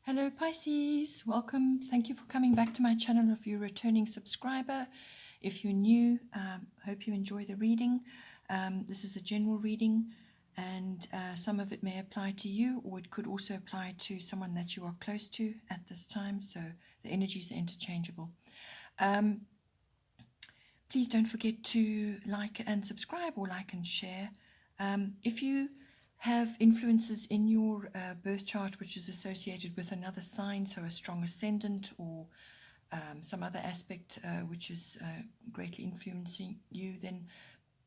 Hello Pisces, welcome. Thank you for coming back to my channel. If you're a returning subscriber, if you're new, hope you enjoy the reading. This is a general reading and some of it may apply to you, or it could also apply to someone that you are close to at this time, so the energies are interchangeable. Please don't forget to like and subscribe, or like and share. If you have influences in your birth chart which is associated with another sign, so a strong ascendant or some other aspect which is greatly influencing you, then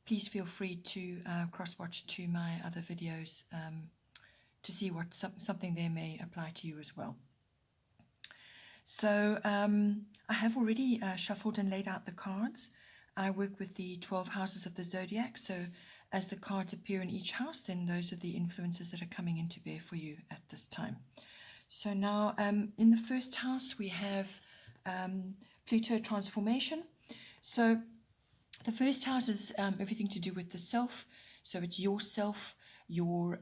please feel free to cross-watch to my other videos to see what something there may apply to you as well. So I have already shuffled and laid out the cards. I work with the 12 houses of the zodiac, so as the cards appear in each house, then those are the influences that are coming into bear for you at this time. So now in the first house we have Pluto transformation. So the first house is everything to do with the self. So it's yourself, your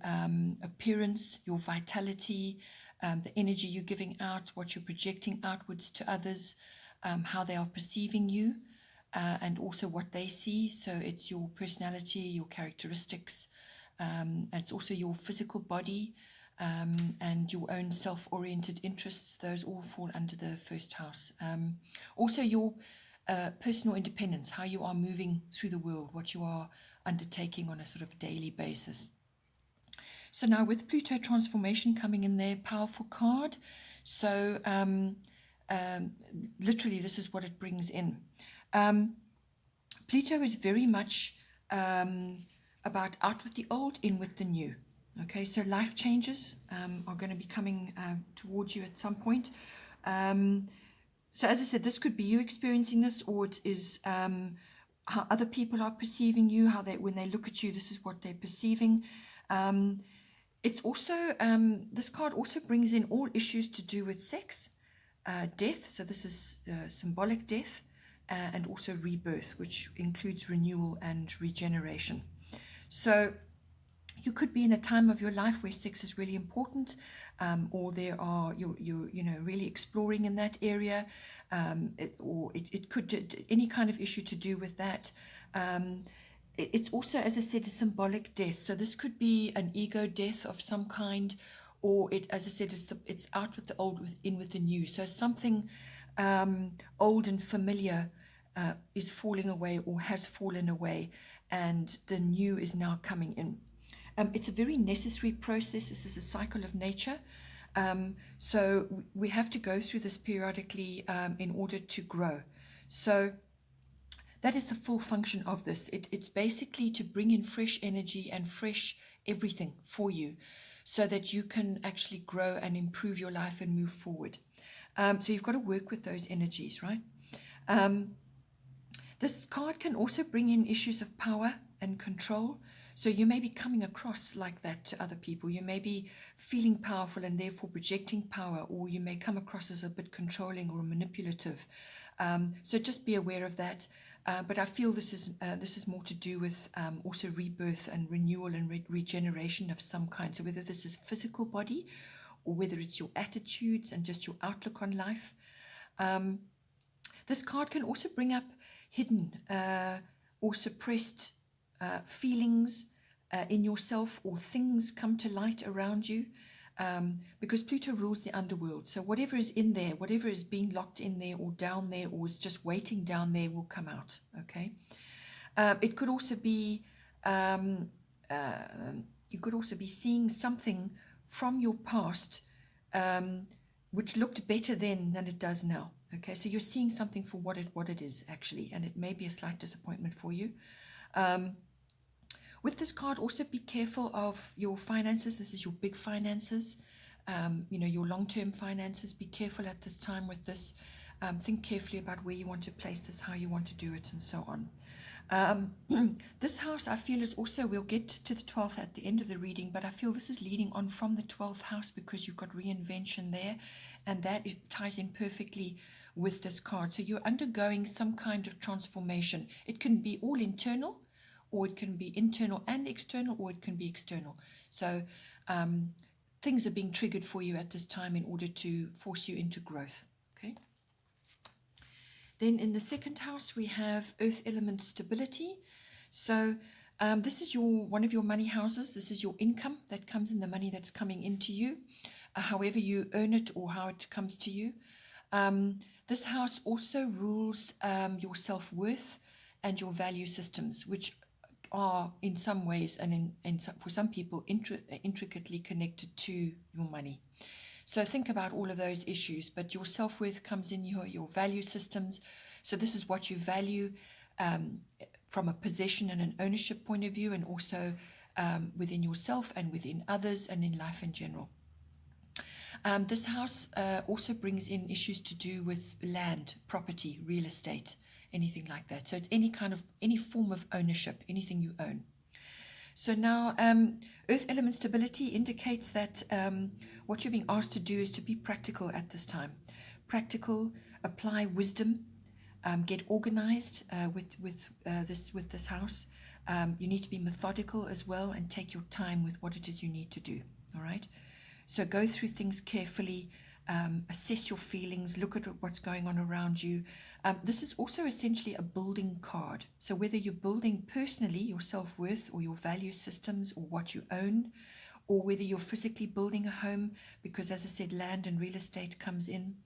appearance, your vitality, the energy you're giving out, what you're projecting outwards to others, how they are perceiving you. And also what they see. So it's your personality, your characteristics, and it's also your physical body and your own self-oriented interests. Those all fall under the first house. Also your personal independence, how you are moving through the world, what you are undertaking on a sort of daily basis. So now with Pluto transformation coming in there, powerful card. So literally this is what it brings in. Pluto is very much about out with the old, in with the new. Okay, so life changes are going to be coming towards you at some point. So as I said, this could be you experiencing this, or it is how other people are perceiving you, how they, when they look at you, this is what they're perceiving. It's also, this card also brings in all issues to do with sex, death, so this is symbolic death, and also rebirth, which includes renewal and regeneration. So you could be in a time of your life where sex is really important, or there are you're really exploring in that area, it could any kind of issue to do with that. It's also, as I said, a symbolic death. So this could be an ego death of some kind, or it, as I said, it's out with the old, in with the new. So something old and familiar is falling away, or has fallen away, and the new is now coming in. It's a very necessary process. This is a cycle of nature. So we have to go through this periodically in order to grow. So that is the full function of this. It's basically to bring in fresh energy and fresh everything for you, so that you can actually grow and improve your life and move forward. So you've got to work with those energies, right? This card can also bring in issues of power and control. So you may be coming across like that to other people. You may be feeling powerful and therefore projecting power, or you may come across as a bit controlling or manipulative. So just be aware of that. But I feel this is more to do with also rebirth and renewal and regeneration of some kind. So whether this is physical body, or whether it's your attitudes and just your outlook on life. This card can also bring up hidden or suppressed feelings in yourself, or things come to light around you, because Pluto rules the underworld. So whatever is in there, whatever is being locked in there or down there, or is just waiting down there, will come out. Okay. It could also be you could also be seeing something from your past which looked better then than it does now. Okay, so you're seeing something for what it is actually, and it may be a slight disappointment for you. With this card, also be careful of your finances. This is your big finances, your long-term finances. Be careful at this time with this. Think carefully about where you want to place this, how you want to do it, and so on. This house, I feel, is also, we'll get to the 12th at the end of the reading, but I feel this is leading on from the 12th house, because you've got reinvention there, and that it ties in perfectly with this card. So you're undergoing some kind of transformation. It can be all internal, or it can be internal and external, or it can be external. So things are being triggered for you at this time in order to force you into growth. Okay. Then in the second house, we have earth element stability. So this is one of your money houses. This is your income that comes in, the money that's coming into you, however you earn it or how it comes to you. This house also rules your self-worth and your value systems, which are in some ways and for some people intricately connected to your money. So think about all of those issues, but your self-worth comes in your value systems. So this is what you value from a possession and an ownership point of view, and also within yourself and within others and in life in general. This house also brings in issues to do with land, property, real estate, anything like that. So it's any form of ownership, anything you own. So now earth element stability indicates that what you're being asked to do is to be practical at this time. Practical, apply wisdom, get organized with this house. You need to be methodical as well and take your time with what it is you need to do. All right. So go through things carefully, assess your feelings, look at what's going on around you. This is also essentially a building card. So whether you're building personally your self-worth or your value systems or what you own, or whether you're physically building a home, because as I said, land and real estate comes in.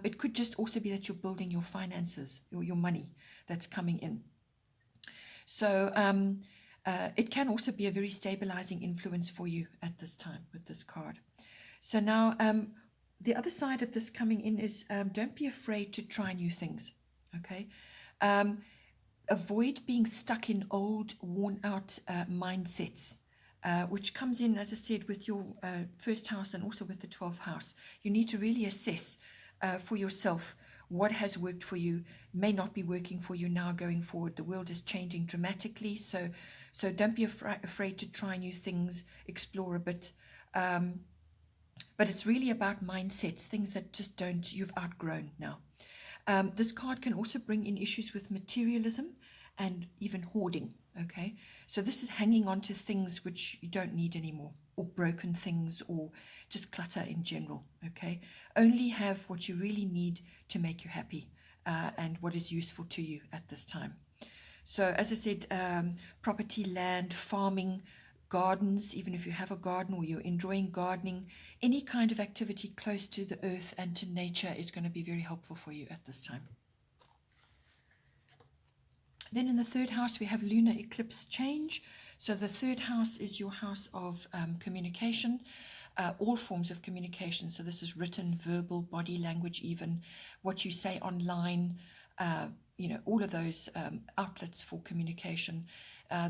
It could just also be that you're building your finances or your money that's coming in. So it can also be a very stabilizing influence for you at this time with this card. So now the other side of this coming in is don't be afraid to try new things. Okay. Avoid being stuck in old, worn out mindsets, which comes in, as I said, with your first house and also with the 12th house. You need to really assess for yourself what has worked for you, may not be working for you now going forward. The world is changing dramatically, so don't be afraid to try new things, explore a bit. But it's really about mindsets, things that just you've outgrown now. This card can also bring in issues with materialism and even hoarding, okay? So this is hanging on to things which you don't need anymore, or broken things, or just clutter in general, okay? Only have what you really need to make you happy and what is useful to you at this time. So as I said, property, land, farming, gardens, even if you have a garden or you're enjoying gardening, any kind of activity close to the earth and to nature is going to be very helpful for you at this time. Then in the third house, we have lunar eclipse change. So the third house is your house of communication, all forms of communication. So this is written, verbal, body language, even what you say online, all of those outlets for communication.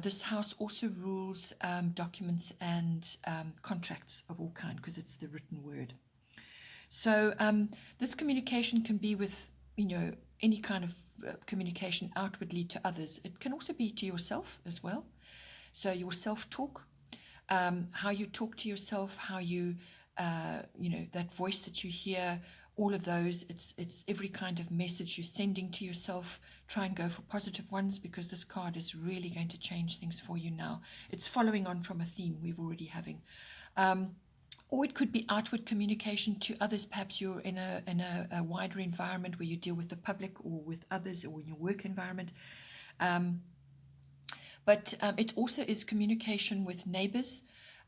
This house also rules documents and contracts of all kind, because it's the written word. So this communication can be with, any kind of communication outwardly to others. It can also be to yourself as well. So your self-talk, how you talk to yourself, how you, that voice that you hear, all of those, it's every kind of message you're sending to yourself. Try and go for positive ones, because this card is really going to change things for you now. It's following on from a theme we've already having. Or it could be outward communication to others. Perhaps you're in a wider environment where you deal with the public or with others, or in your work environment. But it also is communication with neighbors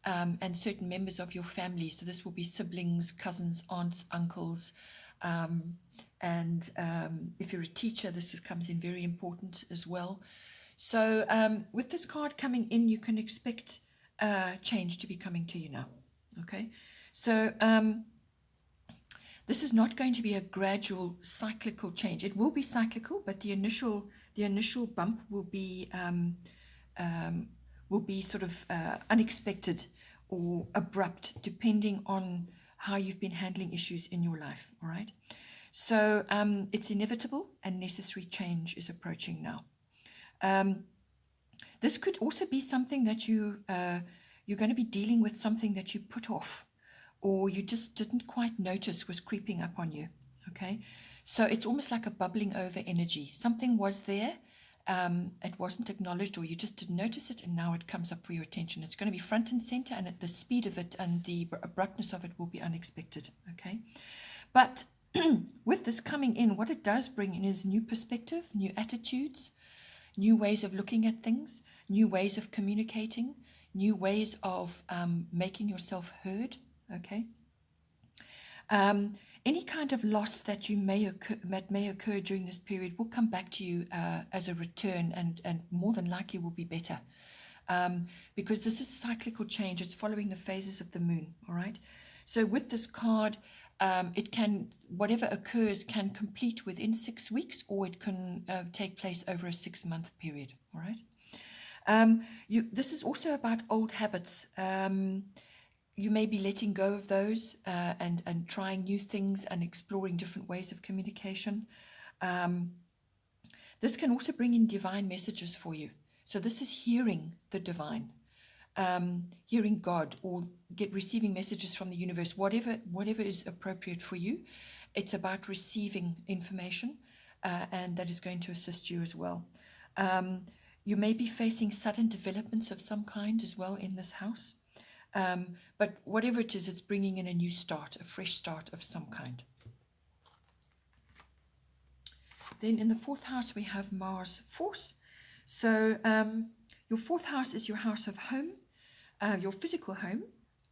and certain members of your family. So this will be siblings, cousins, aunts, uncles. And if you're a teacher, this comes in very important as well. So with this card coming in, you can expect change to be coming to you now. Okay, so this is not going to be a gradual cyclical change. It will be cyclical, but the initial bump will be sort of unexpected or abrupt, depending on how you've been handling issues in your life. All right, so it's inevitable, and necessary change is approaching now. This could also be something that you're going to be dealing with, something that you put off, or you just didn't quite notice was creeping up on you. Okay, so it's almost like a bubbling over energy. Something was there, it wasn't acknowledged, or you just didn't notice it, and now it comes up for your attention. It's going to be front and center, and at the speed of it and the abruptness of it will be unexpected. Okay, but with this coming in, what it does bring in is new perspective, new attitudes, new ways of looking at things, new ways of communicating, new ways of making yourself heard. Okay. Any kind of loss that may occur during this period will come back to you as a return, and more than likely will be better, because this is cyclical change. It's following the phases of the moon. All right. So with this card, it can, whatever occurs can complete within 6 weeks, or it can take place over a 6-month period. All right. This is also about old habits. You may be letting go of those and trying new things and exploring different ways of communication. This can also bring in divine messages for you. So this is hearing the divine, hearing God, or receiving messages from the universe, whatever is appropriate for you. It's about receiving information, and that is going to assist you as well. You may be facing sudden developments of some kind as well in this house. But whatever it is, it's bringing in a new start, a fresh start of some kind. Then in the 4th house, we have Mars Force. So your 4th house is your house of home, your physical home,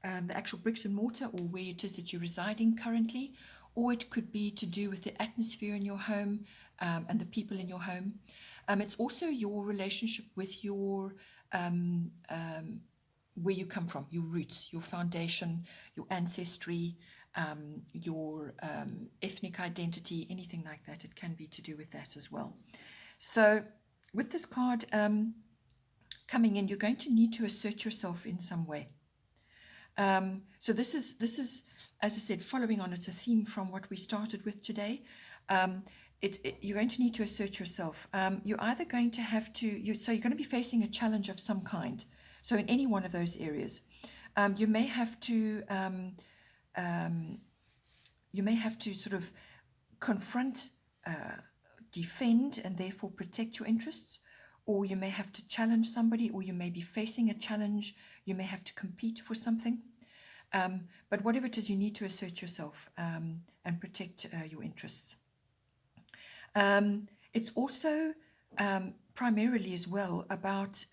the actual bricks and mortar, or where it is that you're residing currently, or it could be to do with the atmosphere in your home and the people in your home. It's also your relationship with your where you come from, your roots, your foundation, your ancestry, your ethnic identity, anything like that. It can be to do with that as well. So with this card coming in, you're going to need to assert yourself in some way. So this is, as I said, following on, it's a theme from what we started with today. You're going to need to assert yourself. You're either going to have to, so you're going to be facing a challenge of some kind. So in any one of those areas, you may have to sort of confront, defend, and therefore protect your interests, or you may have to challenge somebody, or you may be facing a challenge. You may have to compete for something. But whatever it is, you need to assert yourself and protect your interests. It's also primarily as well about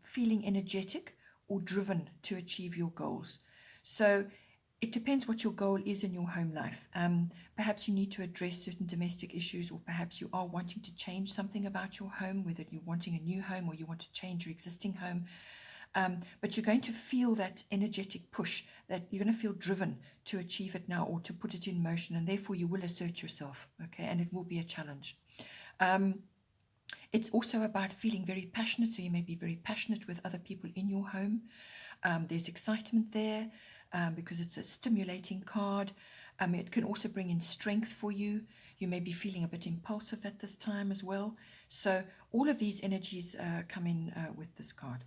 feeling energetic or driven to achieve your goals. So it depends what your goal is in your home life. Perhaps you need to address certain domestic issues, or perhaps you are wanting to change something about your home, whether you're wanting a new home or you want to change your existing home. But you're going to feel that energetic push, that you're going to feel driven to achieve it now or to put it in motion, and therefore you will assert yourself, okay? And it will be a challenge. It's also about feeling very passionate, so you may be very passionate with other people in your home. There's excitement there because it's a stimulating card. It can also bring in strength for you. You may be feeling a bit impulsive at this time as well. So all of these energies come in with this card.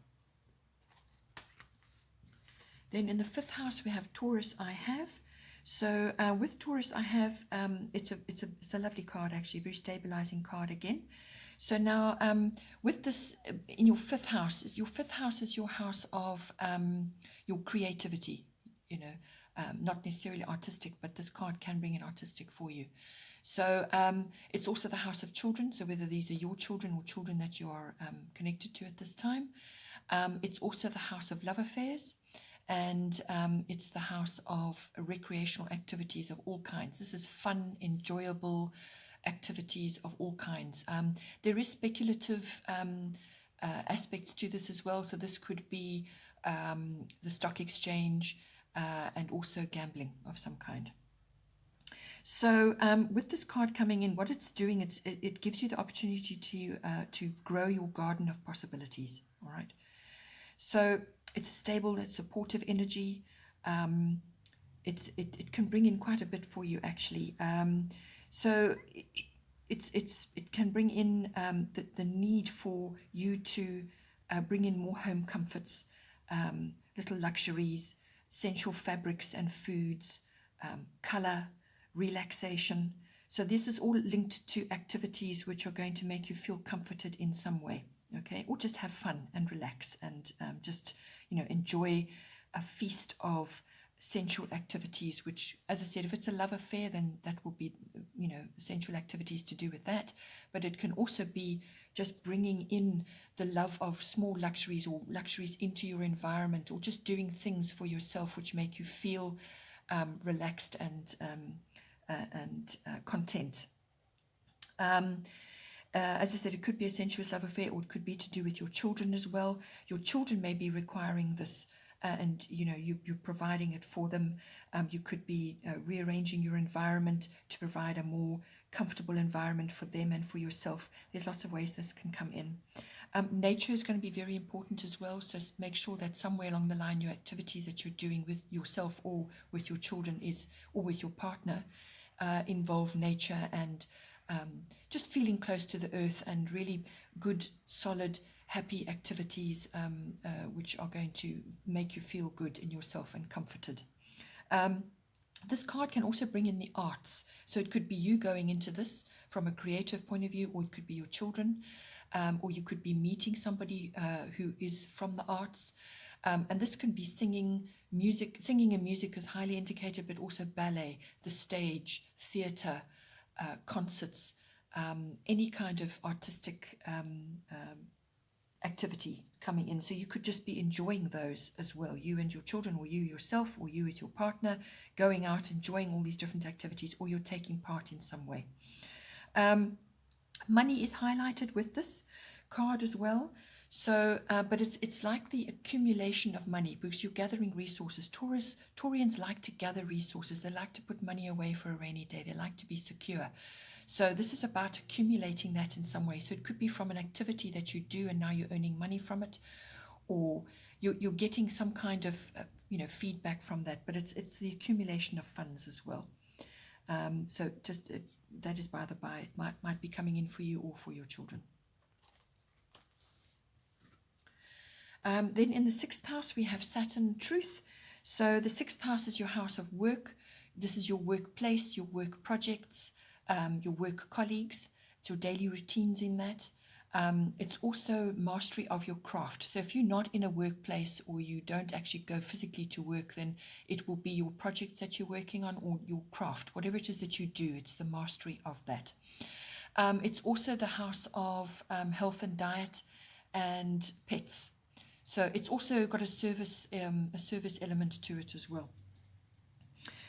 Then in the 5th house, we have Taurus, I have. So with Taurus, I have, it's a lovely card, actually, very stabilizing card again. So now with this, in your 5th house is your house of your creativity, you know, not necessarily artistic, but this card can bring in artistic for you. So it's also the house of children, so whether these are your children or children that you are connected to at this time. It's also the house of love affairs. And it's the house of recreational activities of all kinds. This is fun, enjoyable activities of all kinds. There is speculative aspects to this as well. So this could be the stock exchange and also gambling of some kind. So with this card coming in, what it's doing, it gives you the opportunity to grow your garden of possibilities. All right. So it's stable, it's supportive energy. It can bring in quite a bit for you, actually. So it can bring in the need for you to bring in more home comforts, little luxuries, sensual fabrics and foods, color, relaxation. So this is all linked to activities which are going to make you feel comforted in some way, okay? Or just have fun and relax and just, enjoy a feast of sensual activities, which, as I said, if it's a love affair, then that will be, sensual activities to do with that. But it can also be just bringing in the love of small luxuries or luxuries into your environment, or just doing things for yourself which make you feel relaxed and content. As I said, it could be a sensuous love affair, or it could be to do with your children as well. Your children may be requiring this, and you're providing it for them. You could be rearranging your environment to provide a more comfortable environment for them and for yourself. There's lots of ways this can come in. Nature is going to be very important as well, so make sure that somewhere along the line your activities that you're doing with yourself or with your children or with your partner involve nature and just feeling close to the earth, and really good, solid, happy activities which are going to make you feel good in yourself and comforted. This card can also bring in the arts. So it could be you going into this from a creative point of view, or it could be your children, or you could be meeting somebody who is from the arts. And this can be singing, music. Singing and music is highly indicated, but also ballet, the stage, theatre, concerts, any kind of artistic activity coming in. So you could just be enjoying those as well, you and your children, or you yourself, or you with your partner, going out, enjoying all these different activities, or you're taking part in some way. Money is highlighted with this card as well. So, but it's like the accumulation of money, because you're gathering resources. Taurians like to gather resources. They like to put money away for a rainy day. They like to be secure. So this is about accumulating that in some way. So it could be from an activity that you do and now you're earning money from it, or you're getting some kind of feedback from that. But it's the accumulation of funds as well. So just that is by the by. It might be coming in for you or for your children. Then in the 6th house we have Saturn Truth. So the 6th house is your house of work. This is your workplace, your work projects, your work colleagues. It's your daily routines in that. It's also mastery of your craft. So if you're not in a workplace, or you don't actually go physically to work, then it will be your projects that you're working on, or your craft, whatever it is that you do. It's the mastery of that. It's also the house of health and diet and pets. So it's also got a service element to it as well.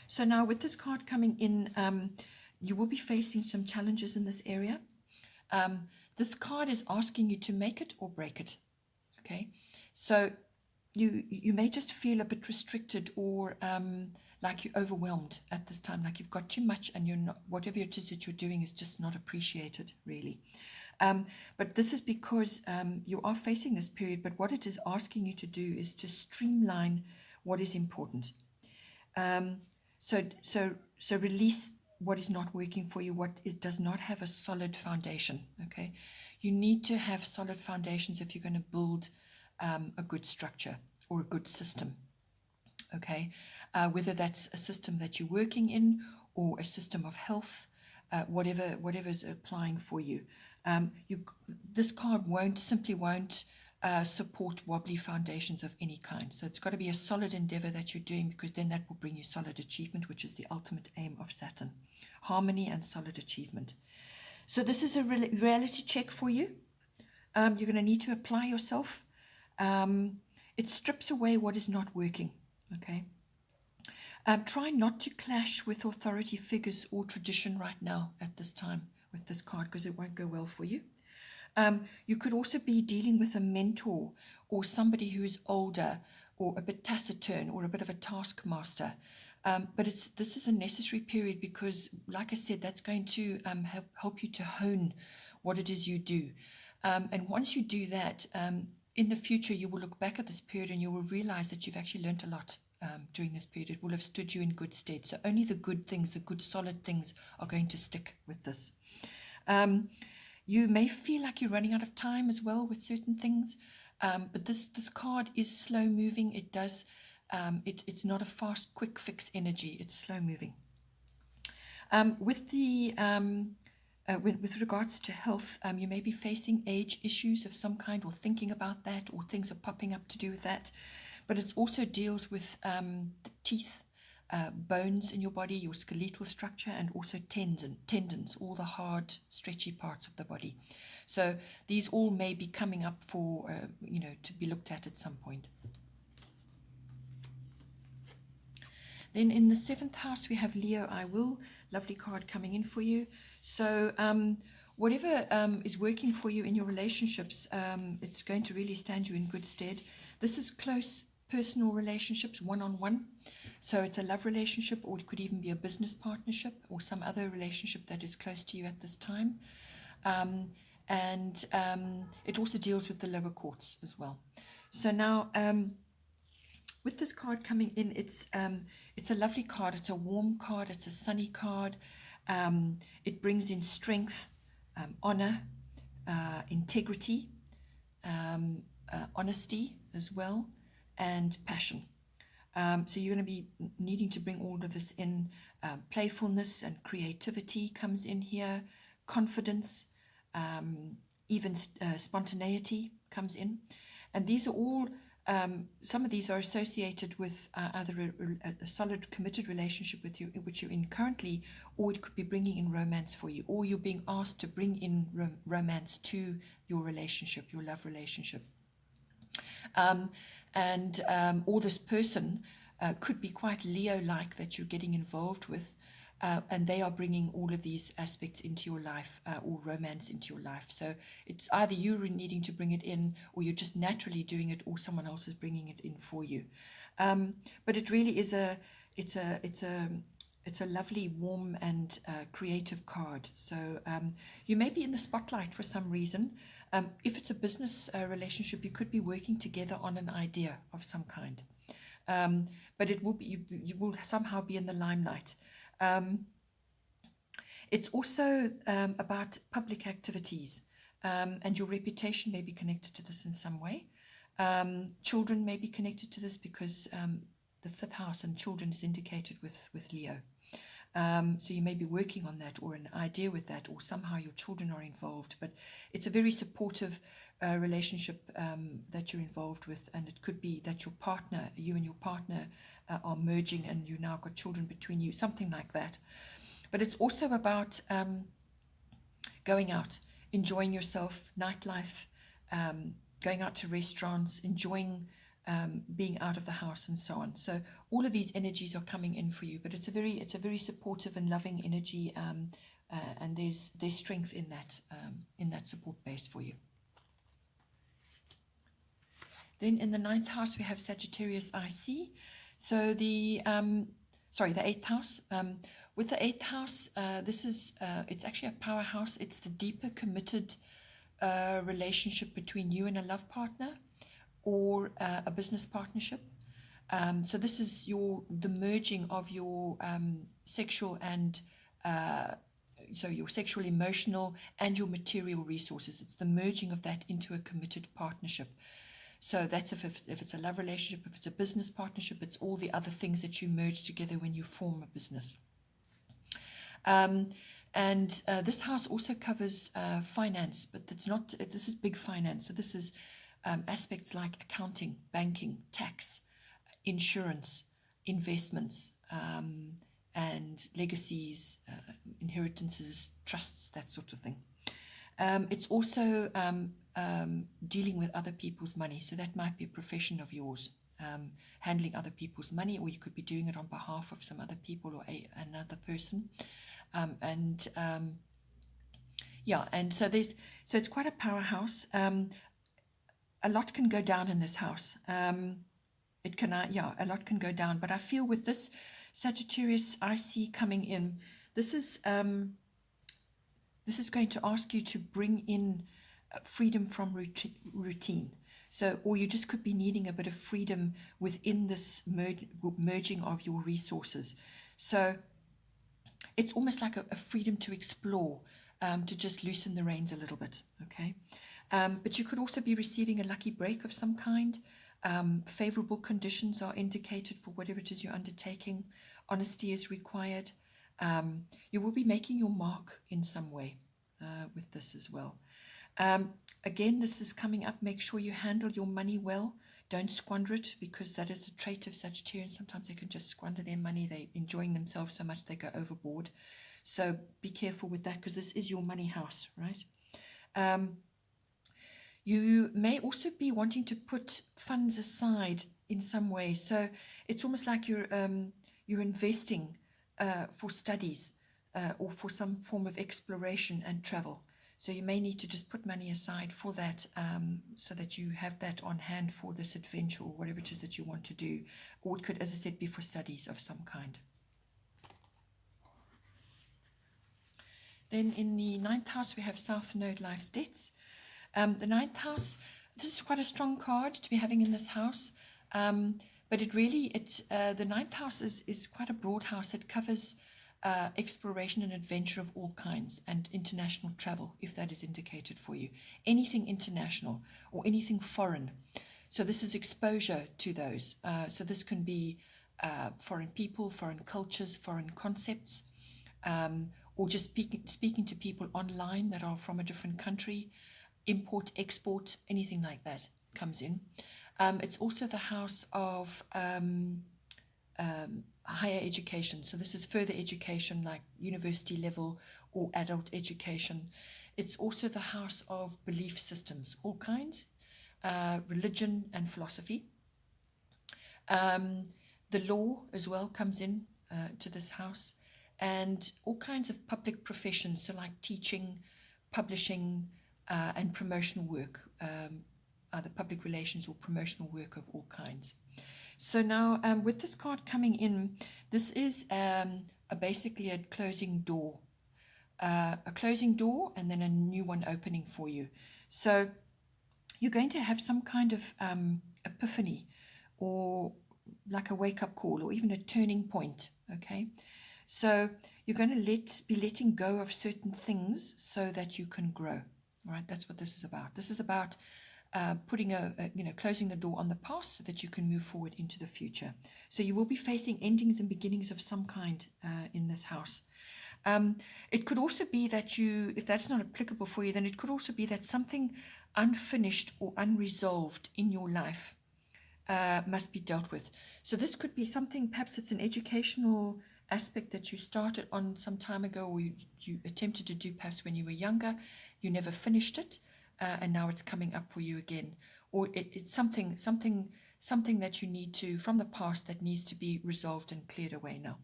So now with this card coming in, you will be facing some challenges in this area. This card is asking you to make it or break it. Okay, so you may just feel a bit restricted, or like you're overwhelmed at this time, like you've got too much, and you're not, whatever it is that you're doing is just not appreciated, really. But this is because you are facing this period, but what it is asking you to do is to streamline what is important. So release what is not working for you, what does not have a solid foundation, okay? You need to have solid foundations if you're going to build a good structure or a good system, okay? Whether that's a system that you're working in, or a system of health, whatever is applying for you. This card won't support wobbly foundations of any kind. So it's got to be a solid endeavor that you're doing, because then that will bring you solid achievement, which is the ultimate aim of Saturn. Harmony and solid achievement. So this is a reality check for you. You're going to need to apply yourself. It strips away what is not working, okay? Try not to clash with authority figures or tradition right now at this time with this card, because it won't go well for you. You could also be dealing with a mentor, or somebody who is older, or a bit taciturn, or a bit of a taskmaster. But this is a necessary period, because, like I said, that's going to help you to hone what it is you do. And once you do that, in the future, you will look back at this period and you will realize that you've actually learned a lot during this period. It will have stood you in good stead. So only the good things, the good solid things, are going to stick with this. You may feel like you're running out of time as well with certain things, but this card is slow moving. It's not a fast, quick fix energy. It's slow moving. With regards to health, you may be facing age issues of some kind, or thinking about that, or things are popping up to do with that. But it also deals with the teeth, bones in your body, your skeletal structure, and also tendons, all the hard, stretchy parts of the body. So these all may be coming up for, to be looked at some point. Then in the 7th house, we have Leo, I will. Lovely card coming in for you. So whatever is working for you in your relationships, it's going to really stand you in good stead. This is close personal relationships, one-on-one. So it's a love relationship, or it could even be a business partnership or some other relationship that is close to you at this time. And it also deals with the lower courts as well. So now, with this card coming in, it's a lovely card. It's a warm card. It's a sunny card. It brings in strength, honor, integrity, honesty as well, and passion. So you're going to be needing to bring all of this in. Playfulness and creativity comes in here. Confidence, even spontaneity comes in. And these are all, some of these are associated with either a solid, committed relationship with you, which you're in currently, or it could be bringing in romance for you, or you're being asked to bring in romance to your relationship, your love relationship. Or this person could be quite Leo-like that you're getting involved with, and they are bringing all of these aspects into your life, or romance into your life. So it's either you needing to bring it in, or you're just naturally doing it, or someone else is bringing it in for you. But it really is it's a lovely, warm, and creative card. So you may be in the spotlight for some reason. If it's a business relationship, you could be working together on an idea of some kind. But it will be, you will somehow be in the limelight. It's also about public activities, and your reputation may be connected to this in some way. Children may be connected to this because the 5th house and children is indicated with Leo. So you may be working on that, or an idea with that, or somehow your children are involved. But it's a very supportive relationship that you're involved with, and it could be that your partner, you and your partner are merging, and you now got children between you, something like that. But it's also about going out, enjoying yourself, nightlife, going out to restaurants, enjoying being out of the house, and so on. So all of these energies are coming in for you, but it's a very supportive and loving energy, and there's strength in that support base for you. Then in the 9th house, we have Sagittarius IC. So the 8th house. With the 8th house, this is it's actually a powerhouse. It's the deeper committed relationship between you and a love partner, or a business partnership. So this is the merging of your sexual and your sexual, emotional, and your material resources. It's the merging of that into a committed partnership. So that's if it's a love relationship. If it's a business partnership, it's all the other things that you merge together when you form a business. This house also covers finance, but this is big finance. So this is aspects like accounting, banking, tax, insurance, investments, and legacies, inheritances, trusts, that sort of thing. It's also dealing with other people's money. So that might be a profession of yours, handling other people's money, or you could be doing it on behalf of some other people or another person. And so it's quite a powerhouse. A lot can go down in this house. A lot can go down. But I feel with this Sagittarius IC coming in, this is going to ask you to bring in freedom from routine. So, or you just could be needing a bit of freedom within this merging of your resources. So it's almost like a freedom to explore, to just loosen the reins a little bit, okay? But you could also be receiving a lucky break of some kind. Favorable conditions are indicated for whatever it is you're undertaking. Honesty is required. You will be making your mark in some way with this as well. Again, this is coming up. Make sure you handle your money well. Don't squander it, because that is a trait of Sagittarians. Sometimes they can just squander their money. They're enjoying themselves so much they go overboard. So be careful with that, because this is your money house, right? You may also be wanting to put funds aside in some way. So it's almost like you're investing for studies or for some form of exploration and travel. So you may need to just put money aside for that, so that you have that on hand for this adventure or whatever it is that you want to do. Or it could, as I said, be for studies of some kind. Then in the ninth house, we have South Node, Life's Debts. The ninth house, this is quite a strong card to be having in this house. But the ninth house is quite a broad house. It covers exploration and adventure of all kinds, and international travel, if that is indicated for you. Anything international or anything foreign. So this is exposure to those. So this can be foreign people, foreign cultures, foreign concepts, or just speaking to people online that are from a different country. Import, export, anything like that comes in. It's also the house of higher education. So this is further education, like university level or adult education. It's also the house of belief systems, all kinds, religion and philosophy. The law as well comes in to this house, and all kinds of public professions, so like teaching, publishing, and promotional work, either public relations or promotional work of all kinds. So now with this card coming in, this is basically a closing door. A closing door and then a new one opening for you. So you're going to have some kind of epiphany, or like a wake-up call, or even a turning point, okay? So you're going to be letting go of certain things so that you can grow. All right, that's what this is about. This is about putting closing the door on the past so that you can move forward into the future. So you will be facing endings and beginnings of some kind in this house. It could also be that if that's not applicable for you, then it could also be that something unfinished or unresolved in your life must be dealt with. So this could be something, perhaps it's an educational aspect that you started on some time ago, or you attempted to do perhaps when you were younger, you never finished it, and now it's coming up for you again. Or it's something that you need to, from the past, that needs to be resolved and cleared away now.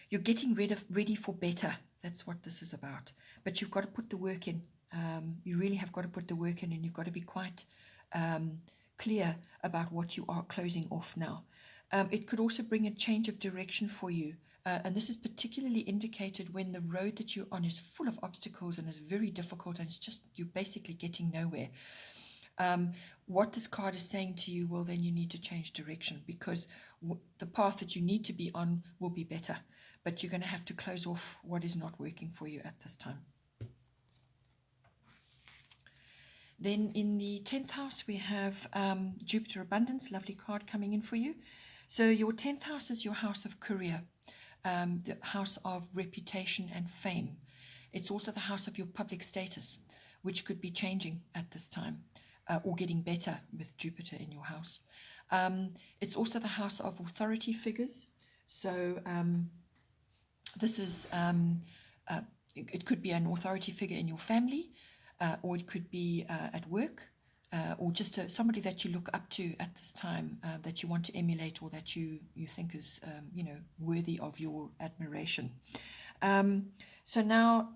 You're getting ready for better. That's what this is about. But you've got to put the work in. You really have got to put the work in, and you've got to be quite clear about what you are closing off now. It could also bring a change of direction for you. And this is particularly indicated when the road that you're on is full of obstacles and is very difficult, and it's just you're basically getting nowhere. What this card is saying to you, well, then you need to change direction, because the path that you need to be on will be better. But you're going to have to close off what is not working for you at this time. Then in the 10th house, we have Jupiter Abundance, lovely card coming in for you. So your 10th house is your house of career, the house of reputation and fame. It's also the house of your public status, which could be changing at this time, or getting better with Jupiter in your house. It's also the house of authority figures. So this is, it could be an authority figure in your family, or it could be at work, or just somebody that you look up to at this time, that you want to emulate, or that you think is worthy of your admiration. So now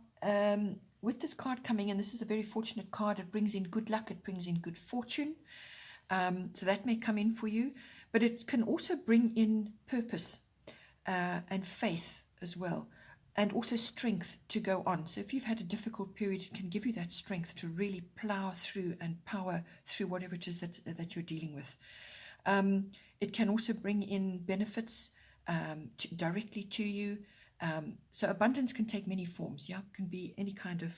with this card coming in, this is a very fortunate card. It brings in good luck, it brings in good fortune. So that may come in for you, but it can also bring in purpose and faith as well, and also strength to go on. So if you've had a difficult period, it can give you that strength to really plow through and power through whatever it is that you're dealing with. It can also bring in benefits directly to you. So abundance can take many forms. Yeah, it can be any kind of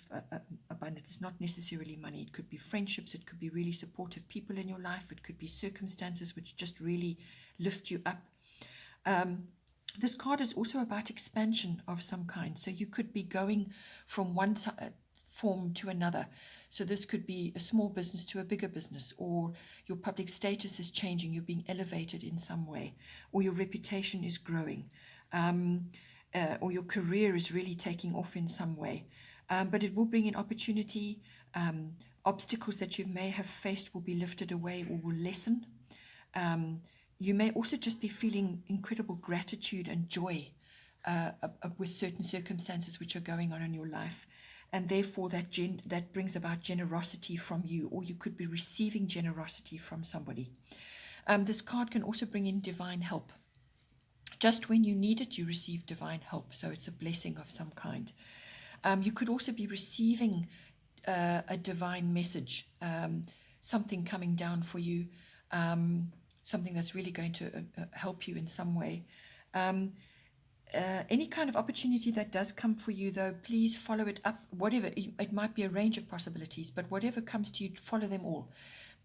abundance. It's not necessarily money. It could be friendships. It could be really supportive people in your life. It could be circumstances which just really lift you up. This card is also about expansion of some kind. So you could be going from one form to another. So this could be a small business to a bigger business, or your public status is changing, you're being elevated in some way, or your reputation is growing, or your career is really taking off in some way. But it will bring in opportunity. Obstacles that you may have faced will be lifted away or will lessen. You may also just be feeling incredible gratitude and joy with certain circumstances which are going on in your life. And therefore that brings about generosity from you, or you could be receiving generosity from somebody. This card can also bring in divine help. Just when you need it, you receive divine help. So it's a blessing of some kind. You could also be receiving a divine message, something coming down for you, something that's really going to help you in some way. Any kind of opportunity that does come for you, though, please follow it up. Whatever, it might be a range of possibilities, but whatever comes to you, follow them all,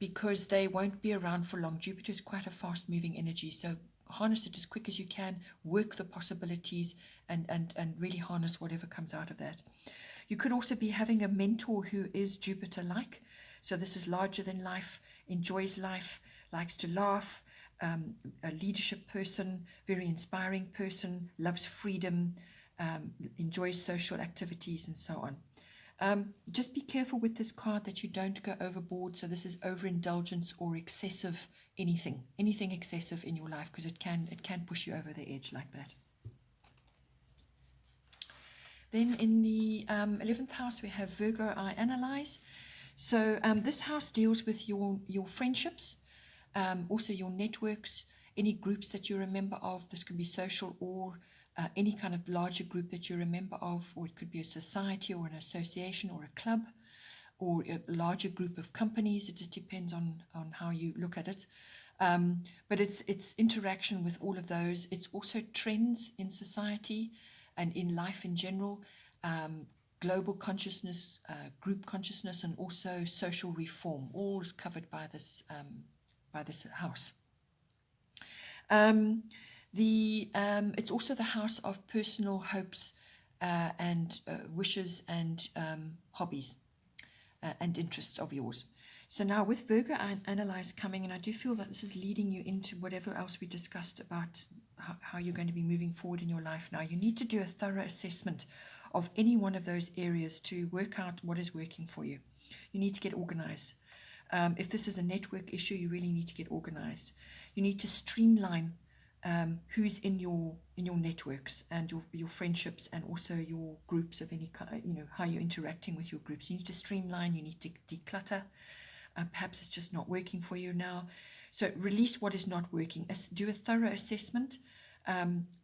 because they won't be around for long. Jupiter is quite a fast-moving energy, so harness it as quick as you can, work the possibilities, and really harness whatever comes out of that. You could also be having a mentor who is Jupiter-like. So this is larger than life, enjoys life, likes to laugh, a leadership person, very inspiring person, loves freedom, enjoys social activities, and so on. Just be careful with this card that you don't go overboard. So this is overindulgence or excessive anything excessive in your life, because it can push you over the edge like that. Then in the 11th house, we have Virgo, I analyze. So this house deals with your friendships, also your networks, any groups that you're a member of. This can be social or any kind of larger group that you're a member of, or it could be a society or an association or a club or a larger group of companies. It just depends on how you look at it. But it's interaction with all of those. It's also trends in society and in life in general, global consciousness, group consciousness, and also social reform. All is covered by this house. It's also the house of personal hopes and wishes and hobbies and interests of yours. So now with Virgo, I analyze coming, and I do feel that this is leading you into whatever else we discussed about how you're going to be moving forward in your life now. You need to do a thorough assessment of any one of those areas to work out what is working for you. You need to get organized. If this is a network issue, you really need to get organized. You need to streamline who's in your networks and your friendships, and also your groups of any kind, how you're interacting with your groups. You need to streamline, you need to declutter. Perhaps it's just not working for you now. So release what is not working. Do a thorough assessment.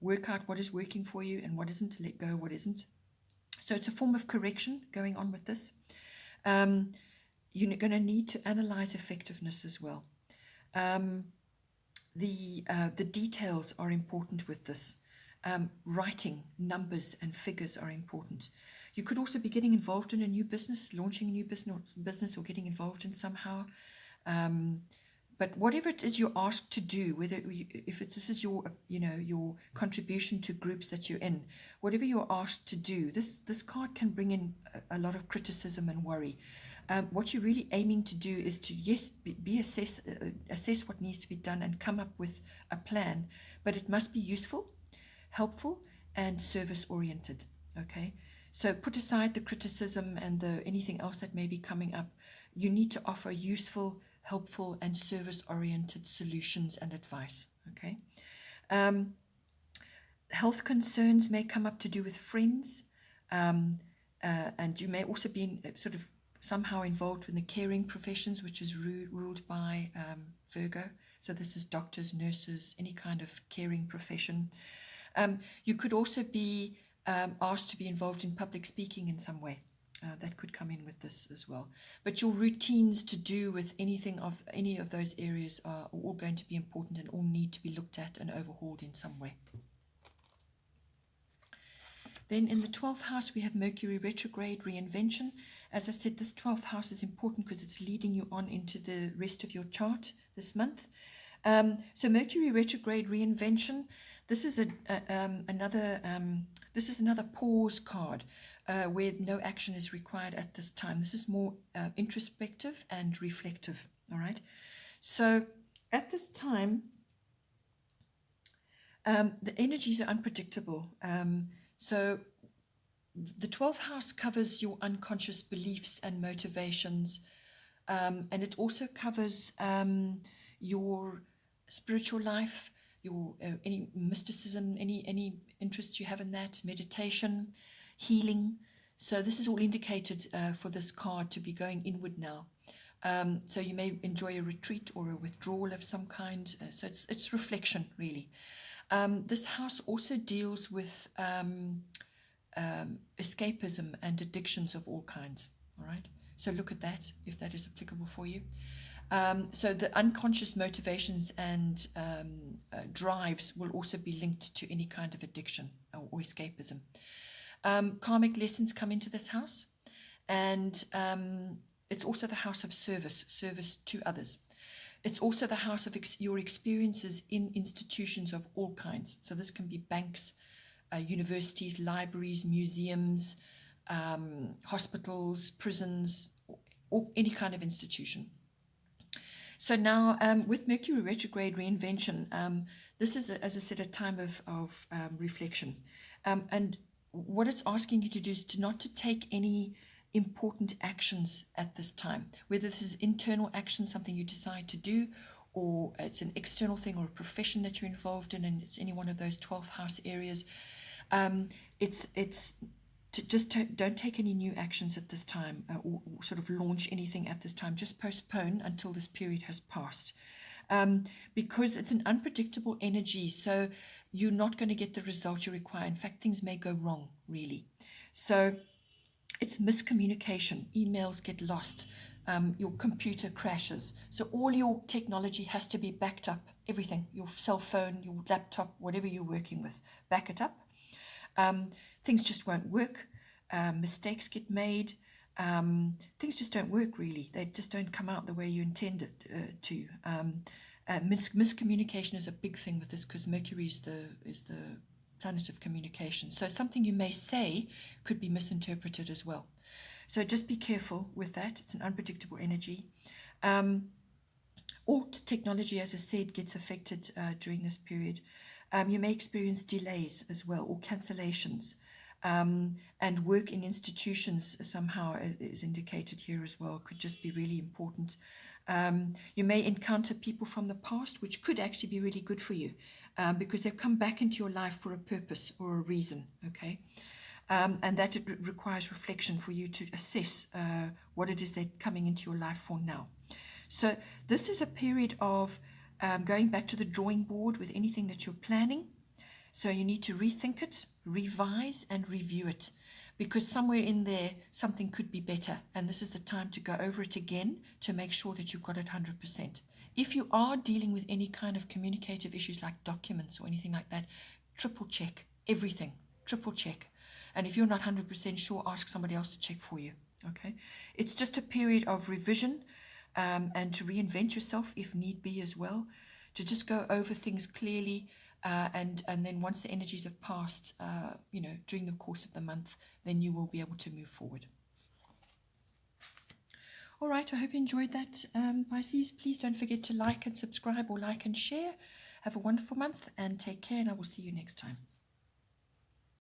Work out what is working for you and what isn't. Let go what isn't. So it's a form of correction going on with this. You're going to need to analyze effectiveness as well. The details are important with this. Writing, numbers and figures are important. You could also be getting involved in a new business, launching a new business or getting involved in somehow. But whatever it is you're asked to do, this is your contribution to groups that you're in, whatever you're asked to do, this card can bring in a lot of criticism and worry. What you're really aiming to do is to, yes, assess what needs to be done and come up with a plan, but it must be useful, helpful, and service-oriented, okay? So put aside the criticism and anything else that may be coming up. You need to offer useful, helpful, and service-oriented solutions and advice, okay? Health concerns may come up to do with friends, and you may also be sort of somehow involved in the caring professions, which is ruled by Virgo. So this is doctors, nurses, any kind of caring profession. You could also be asked to be involved in public speaking in some way. That could come in with this as well. But your routines to do with any of those areas are all going to be important and all need to be looked at and overhauled in some way. Then in the 12th house, we have Mercury retrograde reinvention. As I said, this 12th house is important because it's leading you on into the rest of your chart this month. So Mercury retrograde reinvention, This is another pause card where no action is required at this time. This is more introspective and reflective. All right. So at this time, the energies are unpredictable. So the 12th house covers your unconscious beliefs and motivations, and it also covers your spiritual life, your any mysticism, any interests you have in that, meditation, healing. So this is all indicated for this card to be going inward now. So you may enjoy a retreat or a withdrawal of some kind. So it's reflection, really. This house also deals with escapism and addictions of all kinds. All right. So look at that if that is applicable for you. So the unconscious motivations and drives will also be linked to any kind of addiction or escapism. Karmic lessons come into this house, and it's also the house of service to others. It's also the house of your experiences in institutions of all kinds. So this can be banks, universities, libraries, museums, hospitals, prisons, or any kind of institution. So now with Mercury retrograde reinvention, this is, as I said, a time of reflection. And what it's asking you to do is not to take any important actions at this time, whether this is internal action, something you decide to do, or it's an external thing or a profession that you're involved in, and it's any one of those 12th house areas. Don't take any new actions at this time, or sort of launch anything at this time. Just postpone until this period has passed, because it's an unpredictable energy, so you're not going to get the result you require. In fact, things may go wrong, really. So it's miscommunication. Emails get lost. Your computer crashes. So all your technology has to be backed up. Everything, your cell phone, your laptop, whatever you're working with, back it up. Things just won't work. Mistakes get made. Things just don't work, really. They just don't come out the way you intended to. Miscommunication is a big thing with this, because Mercury is the planet of communication. So something you may say could be misinterpreted as well. So just be careful with that. It's an unpredictable energy. All technology, as I said, gets affected during this period. You may experience delays as well, or cancellations. And work in institutions somehow is indicated here as well. Could just be really important. You may encounter people from the past, which could actually be really good for you, because they've come back into your life for a purpose or a reason, okay? And that it requires reflection for you to assess what it is they're coming into your life for now. So this is a period of going back to the drawing board with anything that you're planning. So you need to rethink it, revise, and review it, because somewhere in there something could be better, and this is the time to go over it again to make sure that you've got it 100%. If you are dealing with any kind of communicative issues like documents or anything like that, triple check everything, triple check. And if you're not 100% sure, ask somebody else to check for you, okay? It's just a period of revision and to reinvent yourself if need be as well, to just go over things clearly. And then once the energies have passed, during the course of the month, then you will be able to move forward. All right, I hope you enjoyed that, Pisces. Please don't forget to like and subscribe, or like and share. Have a wonderful month and take care, and I will see you next time.